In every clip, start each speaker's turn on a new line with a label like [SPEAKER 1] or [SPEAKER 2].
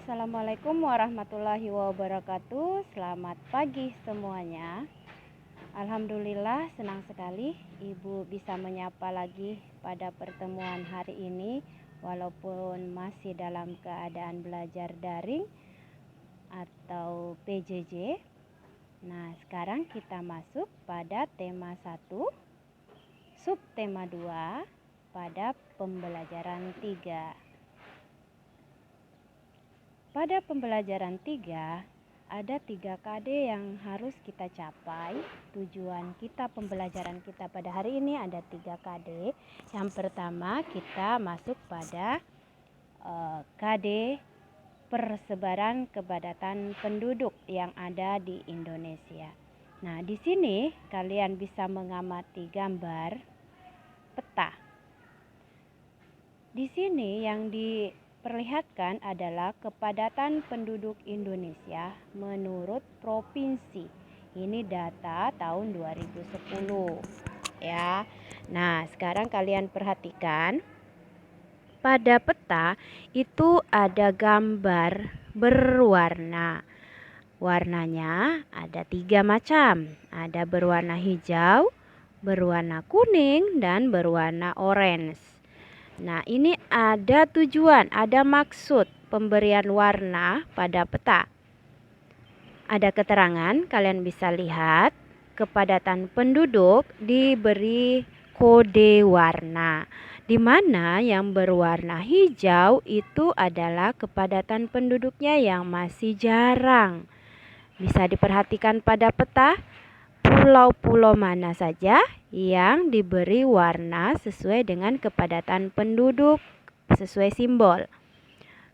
[SPEAKER 1] Assalamualaikum warahmatullahi wabarakatuh. Selamat pagi semuanya. Alhamdulillah, senang sekali Ibu bisa menyapa lagi pada pertemuan hari ini, walaupun masih dalam keadaan belajar daring atau PJJ. Nah, sekarang kita masuk pada tema 1, subtema 2 pada pembelajaran 3. Pada pembelajaran 3, ada 3 KD yang harus kita capai. Tujuan kita pembelajaran kita pada hari ini ada 3 KD. Yang pertama, kita masuk pada KD persebaran kepadatan penduduk yang ada di Indonesia. Nah, di sini kalian bisa mengamati gambar peta. Di sini yang diperlihatkan adalah kepadatan penduduk Indonesia menurut provinsi. Ini data tahun 2010 ya. Nah, sekarang kalian perhatikan pada peta itu ada gambar berwarna. Warnanya ada 3 macam. Ada berwarna hijau, berwarna kuning, dan berwarna orange. Nah, ini ada tujuan, ada maksud pemberian warna pada peta. Ada keterangan, kalian bisa lihat kepadatan penduduk diberi kode warna, di mana yang berwarna hijau itu adalah kepadatan penduduknya yang masih jarang. Bisa diperhatikan pada peta, pulau-pulau mana saja yang diberi warna sesuai dengan kepadatan penduduk sesuai simbol.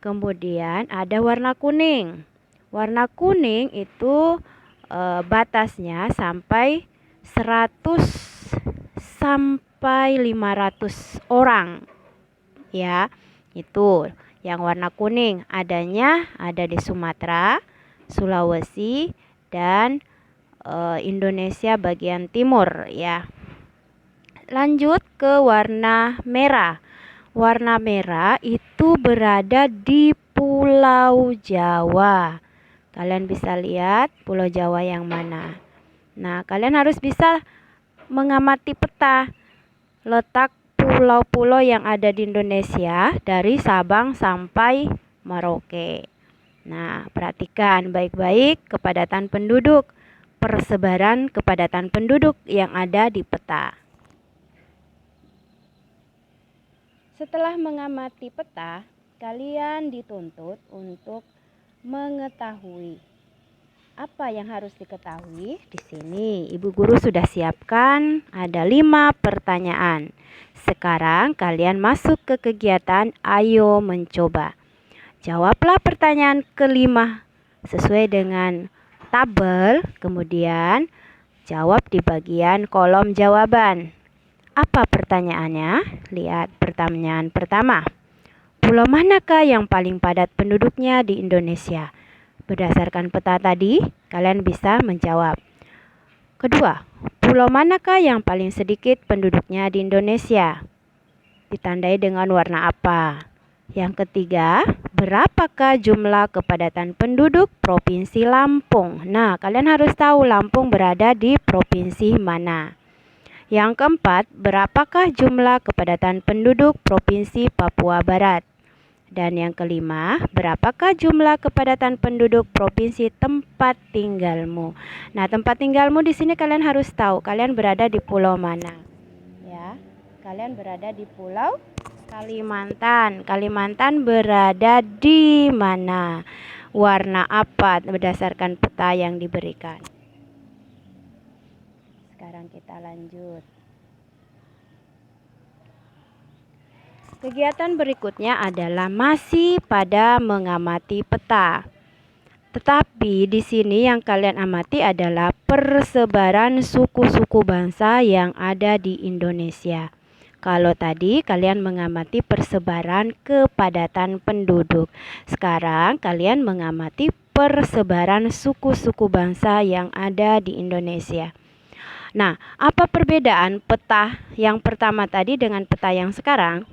[SPEAKER 1] Kemudian ada warna kuning. Warna kuning itu batasnya sampai 100 sampai 500 orang. Ya, itu yang warna kuning ada di Sumatera, Sulawesi, dan Indonesia bagian timur ya. Lanjut ke warna merah. Warna merah itu berada di Pulau Jawa. Kalian bisa lihat Pulau Jawa yang mana. Nah, kalian harus bisa mengamati peta letak pulau-pulau yang ada di Indonesia dari Sabang sampai Merauke. Nah, perhatikan baik-baik kepadatan penduduk, persebaran kepadatan penduduk yang ada di peta. Setelah mengamati peta, kalian dituntut untuk mengetahui apa yang harus diketahui. Di sini Ibu Guru sudah siapkan ada 5 pertanyaan. Sekarang kalian masuk ke kegiatan Ayo Mencoba. Jawablah pertanyaan kelima sesuai dengan tabel, kemudian jawab di bagian kolom jawaban. Apa pertanyaannya? Lihat pertanyaan pertama. Pulau manakah yang paling padat penduduknya di Indonesia? Berdasarkan peta tadi, kalian bisa menjawab. Kedua, pulau manakah yang paling sedikit penduduknya di Indonesia? Ditandai dengan warna apa? Yang ketiga, berapakah jumlah kepadatan penduduk Provinsi Lampung? Nah, kalian harus tahu Lampung berada di provinsi mana. Yang keempat, berapakah jumlah kepadatan penduduk Provinsi Papua Barat? Dan yang kelima, berapakah jumlah kepadatan penduduk provinsi tempat tinggalmu? Nah, tempat tinggalmu di sini kalian harus tahu, kalian berada di pulau mana? Ya, kalian berada di Pulau Kalimantan. Kalimantan berada di mana? Warna apa berdasarkan peta yang diberikan? Sekarang kita lanjut. Kegiatan berikutnya adalah masih pada mengamati peta. Tetapi di sini yang kalian amati adalah persebaran suku-suku bangsa yang ada di Indonesia. Kalau tadi kalian mengamati persebaran kepadatan penduduk. Sekarang kalian mengamati persebaran suku-suku bangsa yang ada di Indonesia. Nah, apa perbedaan peta yang pertama tadi dengan peta yang sekarang?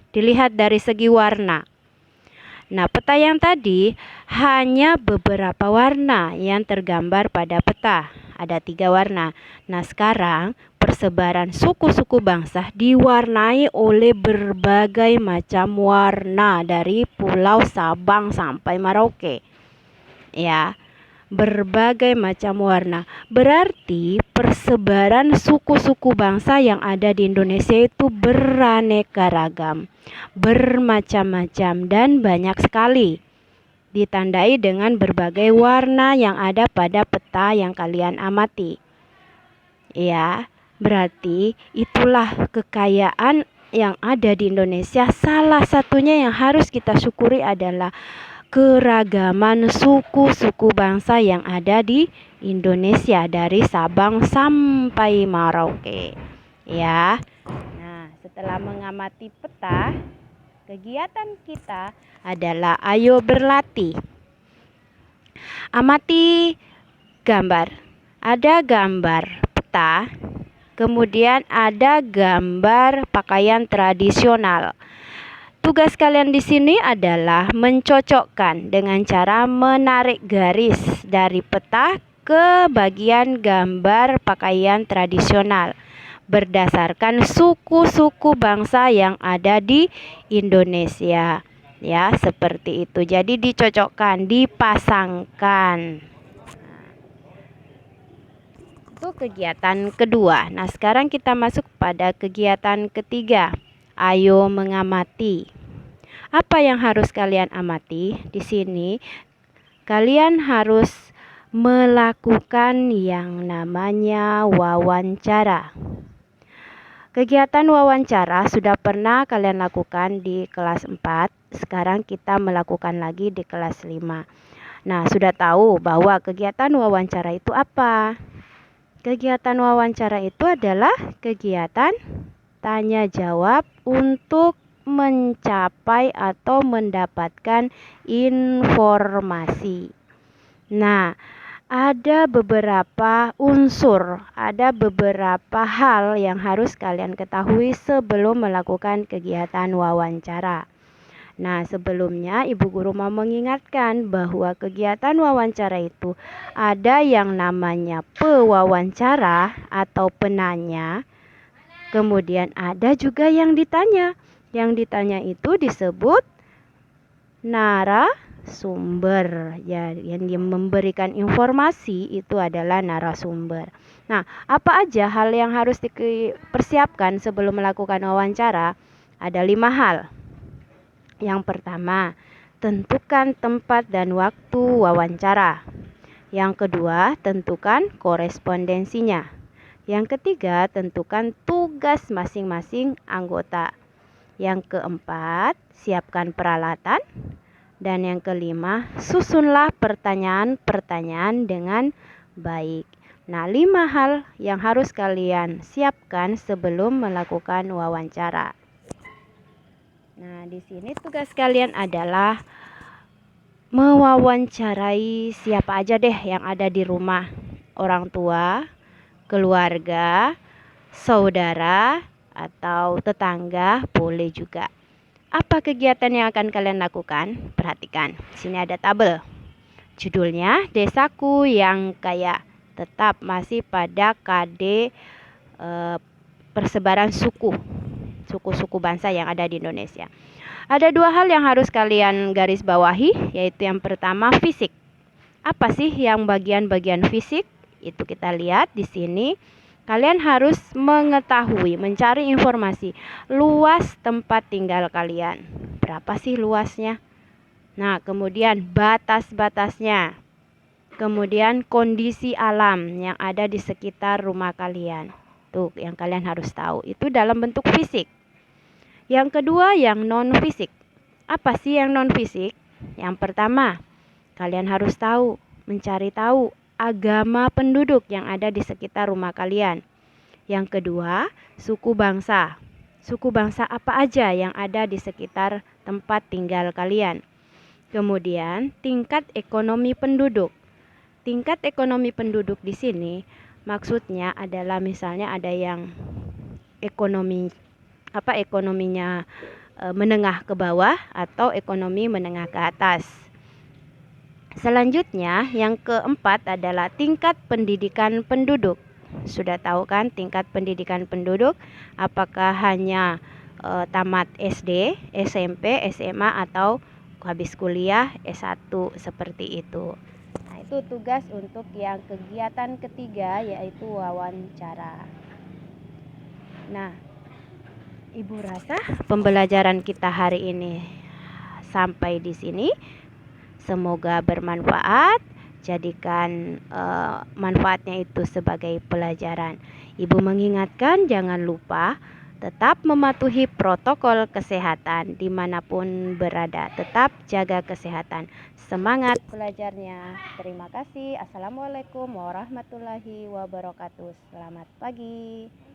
[SPEAKER 1] Dilihat dari segi warna. Nah, peta yang tadi hanya beberapa warna yang tergambar pada peta. Ada 3 warna. Nah, sekarang persebaran suku-suku bangsa diwarnai oleh berbagai macam warna dari Pulau Sabang sampai Merauke. Ya, berbagai macam warna. Berarti persebaran suku-suku bangsa yang ada di Indonesia itu beraneka ragam, bermacam-macam dan banyak sekali. Ditandai dengan berbagai warna yang ada pada peta yang kalian amati. Ya, berarti itulah kekayaan yang ada di Indonesia. Salah satunya yang harus kita syukuri adalah keragaman suku-suku bangsa yang ada di Indonesia dari Sabang sampai Merauke. Ya. Nah, setelah mengamati peta, kegiatan kita adalah ayo berlatih. Amati gambar. Ada gambar peta, kemudian ada gambar pakaian tradisional. Tugas kalian di sini adalah mencocokkan dengan cara menarik garis dari peta ke bagian gambar pakaian tradisional berdasarkan suku-suku bangsa yang ada di Indonesia. Ya, seperti itu. Jadi dicocokkan, dipasangkan. Itu kegiatan kedua. Nah, sekarang kita masuk pada kegiatan ketiga. Ayo mengamati. Apa yang harus kalian amati? Di sini kalian harus melakukan yang namanya wawancara. Kegiatan wawancara sudah pernah kalian lakukan di kelas 4. Sekarang kita melakukan lagi di kelas 5. Nah, sudah tahu bahwa kegiatan wawancara itu apa? Kegiatan wawancara itu adalah kegiatan tanya jawab untuk mencapai atau mendapatkan informasi. Nah, ada beberapa unsur, ada beberapa hal yang harus kalian ketahui sebelum melakukan kegiatan wawancara. Nah, sebelumnya Ibu Guru mau mengingatkan bahwa kegiatan wawancara itu ada yang namanya pewawancara atau penanya. Kemudian ada juga yang ditanya. Yang ditanya itu disebut narasumber. Ya, yang memberikan informasi itu adalah narasumber. Nah, apa aja hal yang harus dipersiapkan sebelum melakukan wawancara? Ada 5 hal. Yang pertama, tentukan tempat dan waktu wawancara. Yang kedua, tentukan korespondensinya. Yang ketiga, tentukan tugas masing-masing anggota. Yang keempat, siapkan peralatan. Dan yang kelima, susunlah pertanyaan-pertanyaan dengan baik. Nah, 5 hal yang harus kalian siapkan sebelum melakukan wawancara. Nah, di sini tugas kalian adalah mewawancarai siapa aja deh yang ada di rumah. Orang tua, keluarga, saudara, atau tetangga boleh juga. Apa kegiatan yang akan kalian lakukan? Perhatikan, sini ada tabel. Judulnya Desaku yang Kaya. Tetap masih pada KD persebaran suku-suku bangsa yang ada di Indonesia. Ada 2 hal yang harus kalian garis bawahi, yaitu yang pertama fisik. Apa sih yang bagian-bagian fisik? Itu kita lihat di sini. Kalian harus mengetahui, mencari informasi luas tempat tinggal kalian. Berapa sih luasnya? Nah, kemudian batas-batasnya. Kemudian kondisi alam yang ada di sekitar rumah kalian. Tuh, yang kalian harus tahu. Itu dalam bentuk fisik. Yang kedua, yang non-fisik. Apa sih yang non-fisik? Yang pertama, kalian harus tahu, mencari tahu agama penduduk yang ada di sekitar rumah kalian. Yang kedua, suku bangsa. Suku bangsa apa aja yang ada di sekitar tempat tinggal kalian. Kemudian, tingkat ekonomi penduduk. Tingkat ekonomi penduduk di sini maksudnya adalah misalnya ada yang ekonominya menengah ke bawah atau ekonomi menengah ke atas. Selanjutnya, yang keempat adalah tingkat pendidikan penduduk. Sudah tahu kan tingkat pendidikan penduduk? Apakah hanya tamat SD, SMP, SMA atau habis kuliah S1 seperti itu. Nah, itu tugas untuk yang kegiatan ketiga yaitu wawancara. Nah, Ibu rasa pembelajaran kita hari ini sampai di sini. Semoga bermanfaat. Jadikan manfaatnya itu sebagai pelajaran. Ibu mengingatkan jangan lupa tetap mematuhi protokol kesehatan dimanapun berada. Tetap jaga kesehatan. Semangat belajarnya. Terima kasih. Assalamualaikum warahmatullahi wabarakatuh. Selamat pagi.